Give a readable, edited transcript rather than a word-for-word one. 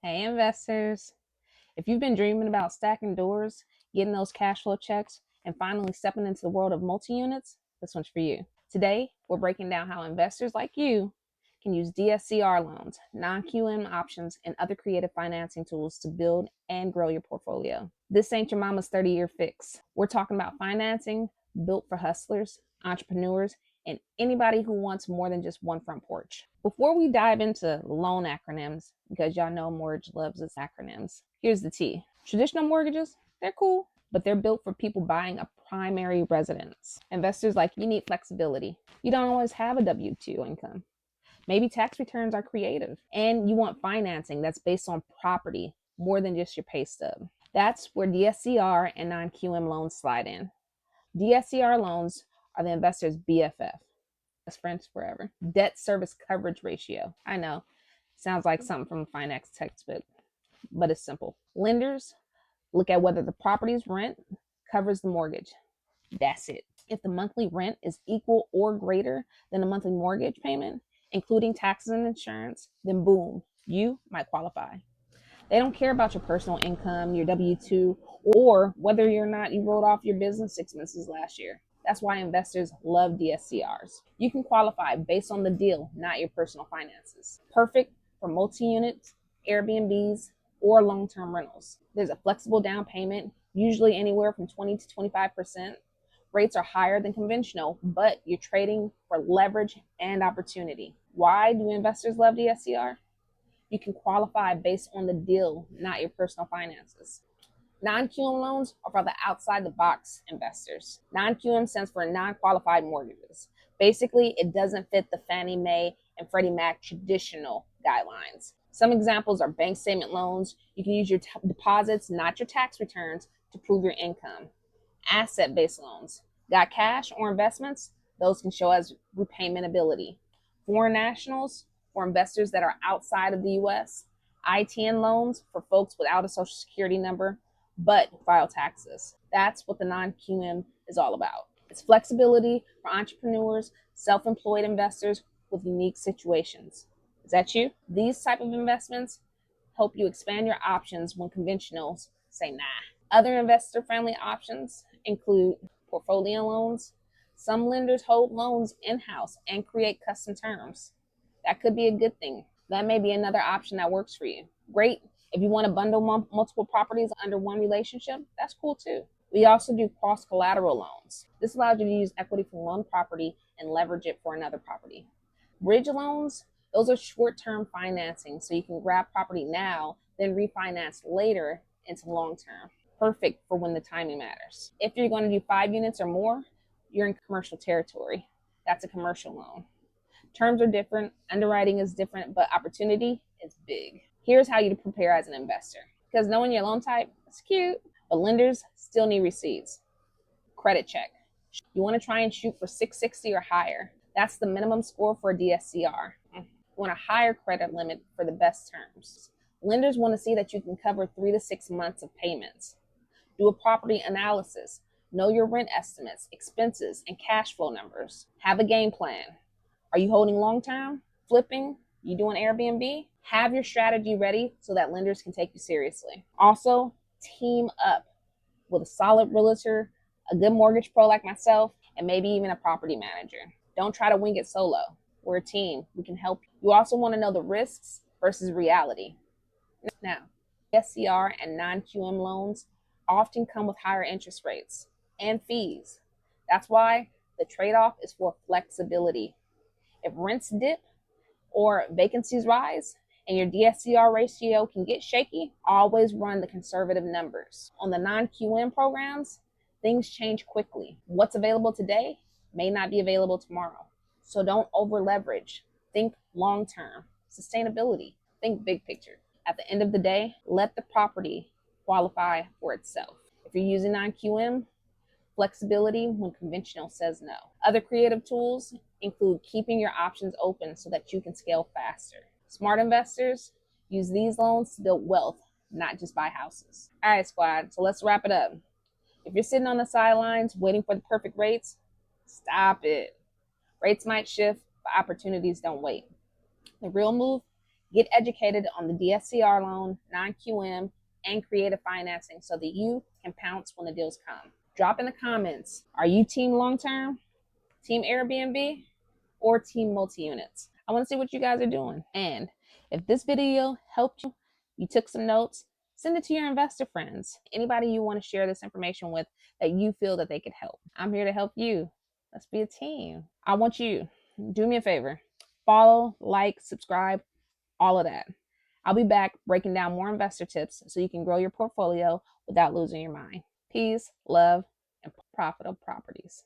Hey, investors. If you've been dreaming about stacking doors, getting those cash flow checks, and finally stepping into the world of multi units, this one's for you. Today, we're breaking down how investors like you can use DSCR loans, non QM options, and other creative financing tools to build and grow your portfolio. This ain't your mama's 30-year fix. We're talking about financing built for hustlers, entrepreneurs, and anybody who wants more than just one front porch. Before we dive into loan acronyms, because y'all know mortgage loves its acronyms, here's the tea. Traditional mortgages, they're cool, but they're built for people buying a primary residence. Investors like you need flexibility. You don't always have a W-2 income. Maybe tax returns are creative, and you want financing that's based on property more than just your pay stub. That's where DSCR and non-QM loans slide in. DSCR loans are the investor's BFF. That's French forever. Debt service coverage ratio. I know, sounds like something from a finance textbook, but it's simple. Lenders look at whether the property's rent covers the mortgage. That's it. If the monthly rent is equal or greater than the monthly mortgage payment, including taxes and insurance, then boom, you might qualify. They don't care about your personal income, your W-2, or whether or not you wrote off your business expenses last year. That's why investors love DSCRs. You can qualify based on the deal, not your personal finances. Perfect for multi-units, Airbnbs, or long-term rentals. There's a flexible down payment, usually anywhere from 20 to 25%. Rates are higher than conventional, but you're trading for leverage and opportunity. Why do investors love DSCR? You can qualify based on the deal, not your personal finances. Non-QM loans are for the outside-the-box investors. Non-QM stands for non-qualified mortgages. Basically, it doesn't fit the Fannie Mae and Freddie Mac traditional guidelines. Some examples are bank statement loans. You can use your deposits, not your tax returns, to prove your income. Asset-based loans. Got cash or investments? Those can show as repayment ability. Foreign nationals, for investors that are outside of the U.S. ITN loans for folks without a social security number, but file taxes. That's what the non-QM is all about. It's flexibility for entrepreneurs, self-employed investors with unique situations. Is that you? These type of investments help you expand your options when conventionals say nah. Other investor-friendly options include portfolio loans. Some lenders hold loans in-house and create custom terms. That could be a good thing. That may be another option that works for you. Great. If you want to bundle multiple properties under one relationship, that's cool too. We also do cross-collateral loans. This allows you to use equity from one property and leverage it for another property. Bridge loans, those are short-term financing, so you can grab property now, then refinance later into long-term. Perfect for when the timing matters. If you're going to do 5 units or more, you're in commercial territory. That's a commercial loan. Terms are different, underwriting is different, but opportunity is big. Here's how you prepare as an investor. Because knowing your loan type is cute, but lenders still need receipts. Credit check. You want to try and shoot for 660 or higher. That's the minimum score for a DSCR. You want a higher credit limit for the best terms. Lenders want to see that you can cover 3 to 6 months of payments. Do a property analysis. Know your rent estimates, expenses, and cash flow numbers. Have a game plan. Are you holding long-term? Flipping? You doing Airbnb? Have your strategy ready so that lenders can take you seriously. Also, team up with a solid realtor, a good mortgage pro like myself, and maybe even a property manager. Don't try to wing it solo. We're a team. We can help you. You also want to know the risks versus reality. Now, SCR and non-QM loans often come with higher interest rates and fees. That's why the trade-off is for flexibility. If rents dip or vacancies rise and your DSCR ratio can get shaky, always run the conservative numbers. On the non-QM programs, things change quickly. What's available today may not be available tomorrow. So don't over leverage. Think long-term. Sustainability. Think big picture. At the end of the day, let the property qualify for itself. If you're using non-QM, flexibility when conventional says no. Other creative tools include keeping your options open so that you can scale faster. Smart investors use these loans to build wealth, not just buy houses. All right, squad, so let's wrap it up. If you're sitting on the sidelines waiting for the perfect rates, stop it. Rates might shift, but opportunities don't wait. The real move Get educated on the DSCR loan, non-QM, and creative financing so that you can pounce when the deals come. Drop in the comments, are you team long-term, team Airbnb, or team multi-units? I want to see what you guys are doing. And if this video helped you, you took some notes, send it to your investor friends. Anybody you want to share this information with that you feel that they could help. I'm here to help you. Let's be a team. I want you, do me a favor, follow, like, subscribe, all of that. I'll be back breaking down more investor tips so you can grow your portfolio without losing your mind. Peace, love, and profitable properties.